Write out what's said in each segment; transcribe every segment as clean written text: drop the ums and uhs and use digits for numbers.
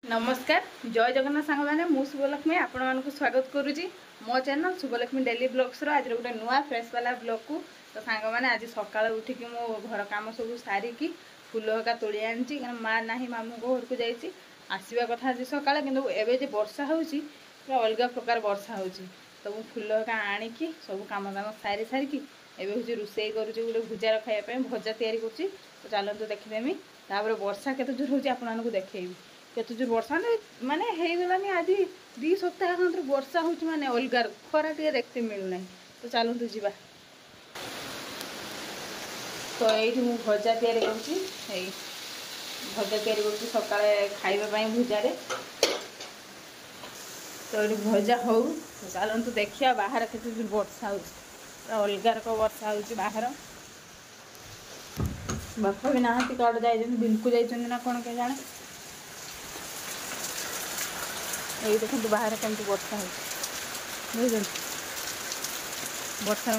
नमस्कार जय जगन्नाथ सांग मैंने मु शुभलक्ष्मी आपण मानक स्वागत करुँची मो चैनल शुभलक्ष्मी डेली ब्लॉग्स आज गोटे नुआ फ्रेश वाला ब्लॉग को तो सांग मैंने आज सकाल उठिकी मो घर काम सब सारिकी फूल हका तोड़ी आनी माँ ना मामू घर को जाइए आसवा कथा आज सकाल कि वर्षा होची पूरा अलग प्रकार वर्षा होची तो मुझे फूल हका आणिकी सब कम दाम सारी सारिकी एवं हूँ रोषे करुँची गोटे भुजार खायापी भजा तैयारी करुँची तो चलते देखीदेमी तापर वर्षा केते जोर होची आपको देखेबी केते जोर वर्षा माने हेगलानी आज 2 सप्ताह खंड वर्षा होची माने अलगार खरा टे देखते मिलुना तो चलतु जीवा तो ये मु भजा तैयारी करुँची भजा तैयारी करुँची सकाळे खाइबा भुजारे तो ये भजा हो तो चलतु देखिया बाहर केते जोर वर्षा होची अलगार को वर्षा होची बाहर बापा भी नहांती कड़े जाइए बिल्कुल जाइए ना कौन के जाने ये देखो बाहर केमती वर्षा हो वर्षा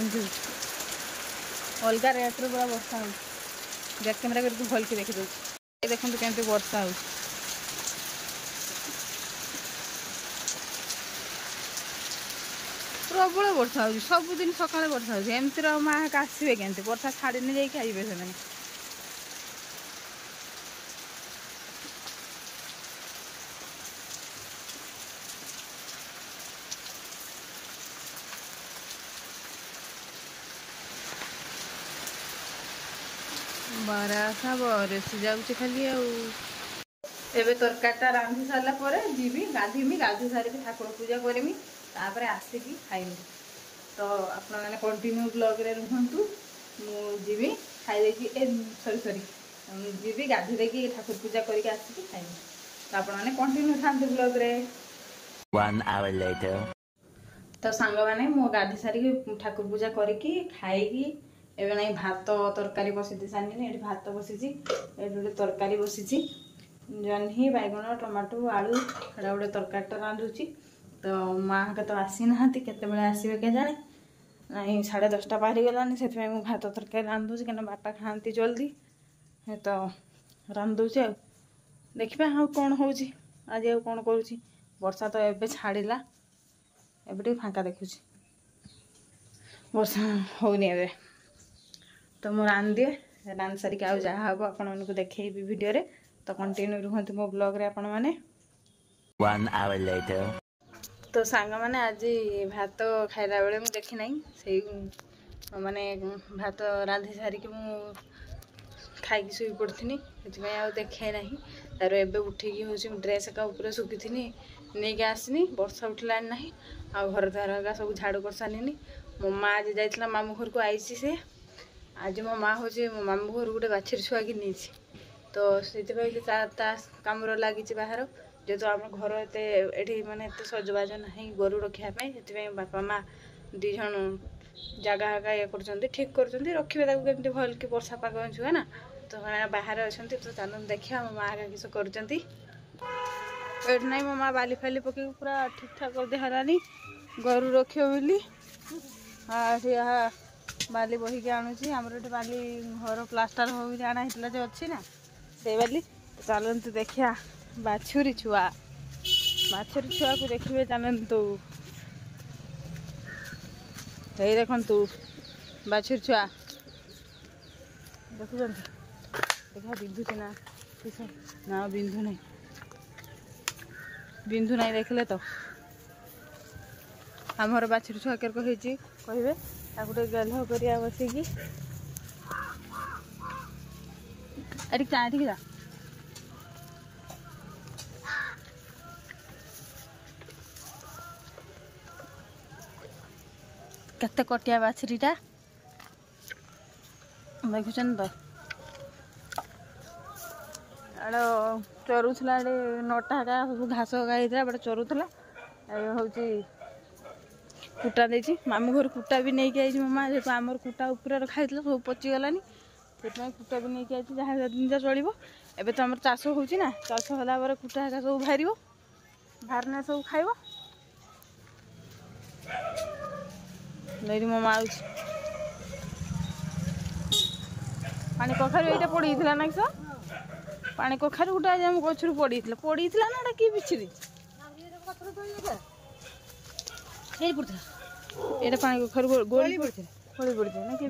अलग रेट्रे पूरा वर्षा हो बैक कैमेरा करके भल के देखी दूसरी ये देखो केमती वर्षा हो प्रबल वर्षा हो सबुदिन सकाଳେ वर्षा हो एमती माँ आसवे केमती वर्षा छाड़ी नहीं जाइए आइबे से बरासा बरसी जाऊँच खाली एबे तरकारीटा रांधि सारा पर जीवी गाधीमी गाधी सारी ठाकुर पूजा करमी तापर आसिकी खाइमी तो आपण मैंने कंटिन्यू ब्लॉग रे रुहंतु जीवी खाई सॉरी जीवी गाधी देकी ठाकुर पूजा करके आसिकी खाइमी तो आपण मैंने कंटिन्यू थांतु ब्लॉग रे 1 hour later तो सांग माने मो गाधी सारी ठाकुर पूजा करके खाईकी एवं नहीं भात तरकारी बसी सारे ये भात बसी गोटे तरकारी बसी जह्नी बैगन टमाटो आलू एटा गोटे तरकारी रांधुची तो माँ के तो आसी ना केत आसवे के जाने नहीं 10:30 पारी गलानी से भात तरकारी रांधुची क्या बापा खाती जल्दी तो रांधुची देखा हाँ कौन हो आज कौन करुँची वर्षा तो एबे छाड़िला एबे फाँका देखुची वर्षा होनी एबे तो मु रांधे रांध सारिक आउ जहाँ हम आपण को देखी वीडियो रे तो कंटिन्यू रुहंतु मो ब्लॉग रे आपण माने 1 hour later तो सांग माने आज भात खाइला बेले मु देखी नहीं से माने भात रांधि सारिक मु खाई शुई पड़थनी से आ देखे ना तार एबे उठिकी हूँ ड्रेस का ऊपर सुखी नहीं के आसनी वर्षा उठला ना आ घर द्वार सब झाड़ू कर सारे मो माँ आज जाइला मामू घर को आईसी से आज मो माँ हूँ मो मामू घर गोटे बाछी छुआ कि नहीं तो से कम लगी बाहर जेहेतु आम घर एटी माने सजबाज ना गोरु रखापी से बापा माँ दीज जगह हका ये कर ठीक कर रखिए केमती भल कि वर्षा पाग छुआ ना तो बाहर अच्छा तो चल देखिए मो माँ किस कर नहीं मो माँ बाली फाली पकई पूरा ठीक ठाक कर दिखानी गोरु रखियो बोली बाली बहिक आणुची आमर ये बाली घर प्लास्टर हो आना होता जो अच्छी ना से बाली चलतु देखिया बाछुरी छुआ को देखिए चलतु यही देखु बाछुरी छुआ देखुं देखा बिंधुची ना ना बिंधु नहीं देखले तो आमर बाछुरी छुआ के कहे गोटे गल्ह करिया बसिकी अरे क्या जा केते कटिया बाछुरीटा देखुन तो आड़ चरुला नटा का सब घास हका बड़े चरुला हूँ कुटा देती मामू घर कुटा भी नहीं आई मामा जेहतु आमर कुटा ऊपर रखाई सब पचिगलानी से कुटा भी नहीं आई जहाँ दिन चलो एवं तो आम चाष होना चाष होला कुटा हेका सब बाहर बाहरना सब खाइब मो माँ पानी कखारू यहाँ पड़ी ना कि पानी कखारू गोटे आज आम गचर पड़ा ना कि बिछड़ी ये पानी कखारू गोली पड़ता गोली पड़ता ना कि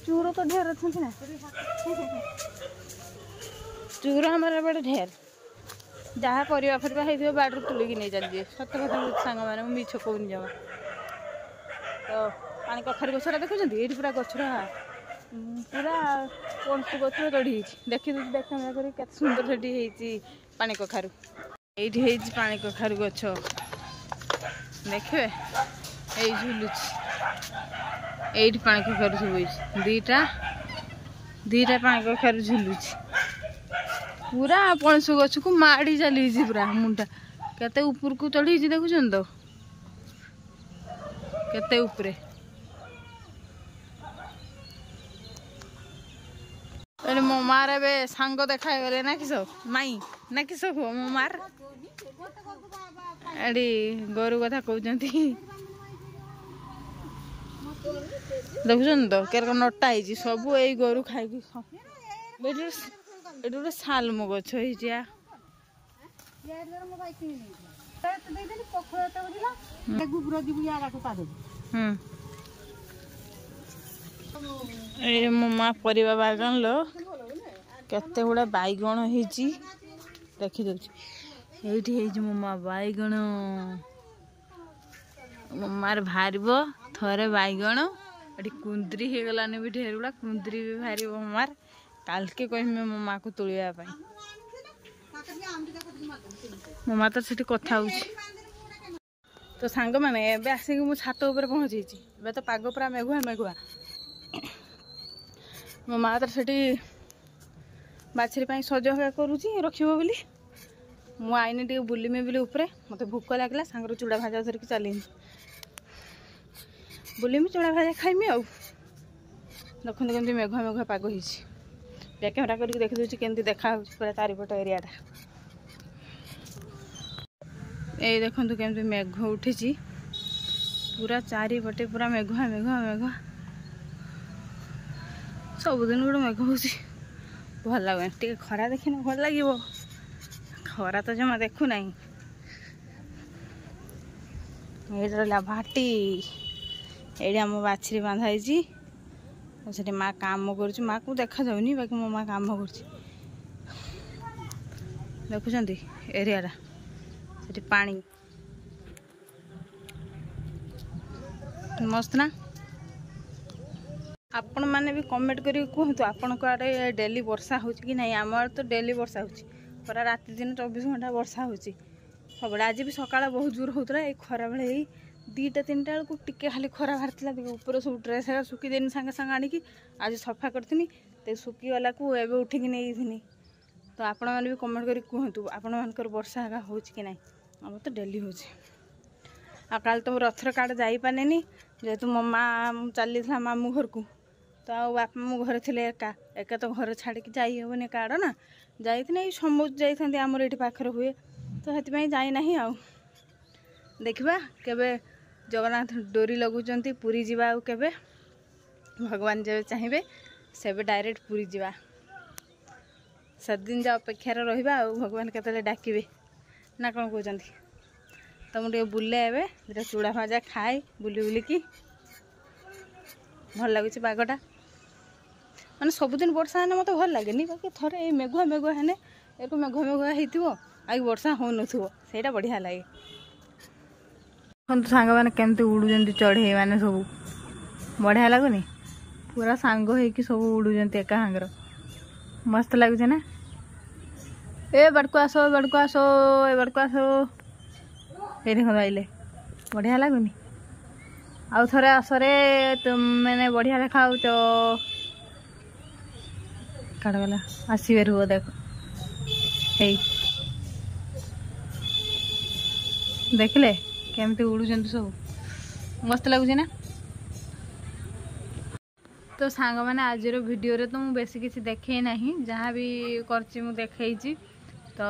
चूर तो ढेर अच्छा ना चूर हमारे बड़े ढेर जहाँ परिवा फरिवा होती बाड़ू तुलिकी नहीं चलिए सत कथा सांग मैंने मिछ कौन जमा तो पानी कखारू गछरा देखुं ये पूरा गछरा पूरा पंचु गछर चढ़ी देखी देखा कर सुंदर से पानी कखारू ये पानी कखारू गछ देखिए ये झुलुची ये पानी कखारू सब दीटा दीटा पानी कखारू झुलुची पूरा पणस गछ को माड़ी चली पूरा मुंडा केते ऊपर को चढ़ी देखुन तो केते ऊपरे मो मार ए सांग देखा गले ना किस माई ना किस मो मार एडी गोरु कथा कहते देखुन तो केरक नटा है सब यही गोरु खाई गोटे सालम गछ मो माँ परिवा बागन लो केते गुड़ा बैगण देखी दे मो माँ बैगण मो मार भार थरे बैगण ये कुंदरी हो गलानी भी ढेर गुड़ा कुंदरी भी भार मो मार काल के कह मो माँ को तोलिया मो माँ तो से कथा तो सांग मैंने एवं आसिक मु छात उपर पहुँची तो पाग पूरा मेघुआ मेघुआ मो माँ तो से बाछरी सज करुँची रखिब बोली मु आईनी टे बुलमी बोली उपरे मत भोक लगला सांगर चूड़ा भाजा धरिकी चलनी बुलमी चूड़ा भाजा खाइमी आउ देखते केमती मेघुआ मेघुआ पाग हो कैमेरा करके देखी दूसरी केमती देखा पूरा चारिपट एरियाटा ये देखु केमती मेघ उठी पूरा चारिपटे पूरा मेघुआ मेघुआ मेघुआ सबुदिन गोटे मेघ हो भल लगे टे खरा देखने भल लगे खरा तो जमा देखु ना ये रहा भाटी ये आम बाछरी बांधाई से माँ काम कर माँ को देखा जाऊनी बाकी मो माँ काम कर देखुं एरिया से पानी मस्त ना आपण मैंने भी कमेंट करी कहतु आपण को आड़े डेली वर्षा हो कि नहीं आम तो डेली वर्षा हो पूरा राति दिन 24 घंटा वर्षा हो सब आज भी सकाळ बहुत जोर होता है खरा बेले ही 2-3टा बेलू टिके खाली खरा बाहर ऊपर सब ड्रेस सुखी देनी सांगे सांगे आणिकी आज सफा करी तो सुखीगला को एवं उठिकी नहीं तो आपण मैंने भी कमेंट करी कहतु आपण मानकर वर्षा हो कि नहीं आम तो डेली हो काल तो रथर काड़ जापारे जेहेतु मो माँ चली मामू घर को तो बापा मो घर थे एका तो घर छाड़ी जाइबनी काड़ ना जाइए समुद्र जाइए आमर ये पाखर हुए तो से जाइना आ देखा केबे जगन्नाथ डोरी लगुंट पुरी जावा केबे भगवान जब चाहिए से डायरेक्ट पुरी जावा से दिन जा अपेक्षार रहा भगवान केतले डाकिबे ना कौन कहते तो मुझे बुले ए चूड़ा भाजा खाए बुली बुलिकी भल लगुच पागटा माने सबुदिन वर्षा हेने मत भल लगे बाकी थोड़े मेघुआ मेघुआ हेने एक मेघुआ मेघुआ हो आई वर्षा हो नड़ा बढ़िया लगे सांग मैंने केमती उड़ुंट चढ़े मैंने सब बढ़िया लगुनि पूरा सांग हो सब उड़ुंट एका सांगर मस्त लगुच ना ए बड़को आस बड़को आस ए बड़को आस ये देख आइले बढ़िया लगुनि आउ थे आसरे तुम मैंने बढ़िया देखा काड़ गला आसवे रुह देख देखले केमती उड़ुंट सब मस्त लगुच ना तो सांग मैंने आज वीडियो रे तो मुझे बेसी किसी देखे ना जहाँ भी कर तो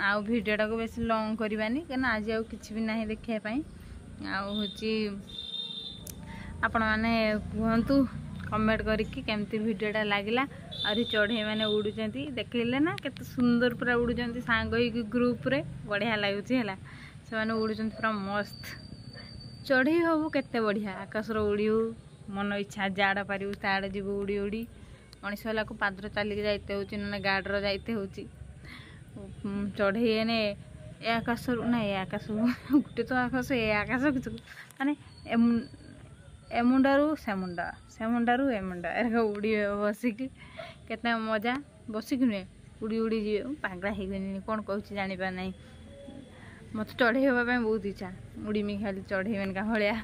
आउ वीडियोटा को बेसी लॉन्ग करवानी क्या आज आउ किसी भी ना देखापी आपण मैंने कहतु कमेंट करके केमती वीडियोटा लगला। और चढ़ई मैंने उड़ुचंती देखले ना केते सुंदर पूरा उड़ुचंती सांग होइकी ग्रुप रे बढ़िया लागुची हैला से माने उड़ुचंती पूरा मस्त चढ़ई होबो केते बढ़िया आकाश रो उड़ियो मन इच्छा जाड़ा पारिबो ताड़े जीव उड़ी उड़ी मनीष वाला को पादर चलिक जाइते होची ना गाड़ रो जाइते होची चढ़ई एने ए आकाश ना ए आकाश गुटे तो आकाश ए आकाश किछु माने ए मुंडारू से मुंडारू ए मुंडा एरक उड़ी बसिक केते मजा बसिक नुहे उड़ी उड़ी जी पागला हो गई कौन कहूँ जानी पार नहीं मत चढ़ई होगा बहुत इच्छा उड़ीमी खाली चढ़ई मानका भाया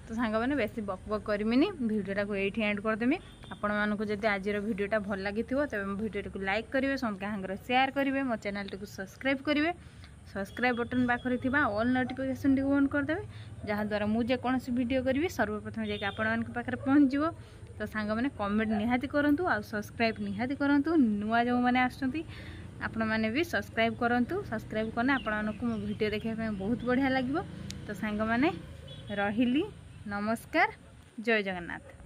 तो सांग मैंने बेसी बक बक करमिनी भिडियोटा को ये एंड करदेमी आपण मानक जब आज भिडियोटा भल लगी तेज भिडियो को लाइक करेंगे समस्त हांगर शेयर करेंगे मो चैनल टी सब्सक्राइब करेंगे सब्सक्राइब बटन पाखरे थिबा ऑल नोटिफिकेशन टी ऑन करदेवे जहाँद्वारा मुझे कौन वीडियो करी सर्वप्रथम जाकि आपण पाखे पहुँच जाव तो सांग मैंने कमेंट निहाती करूँ आ सब्सक्राइब निहाती करूँ नुआ जो मैंने आसुँच आपण मैंने भी सब्सक्राइब करूँ सब्सक्राइब कले आपण मो वीडियो देखा बहुत बढ़िया लगे तो सांग मैंने रहिली नमस्कार जय जगन्नाथ।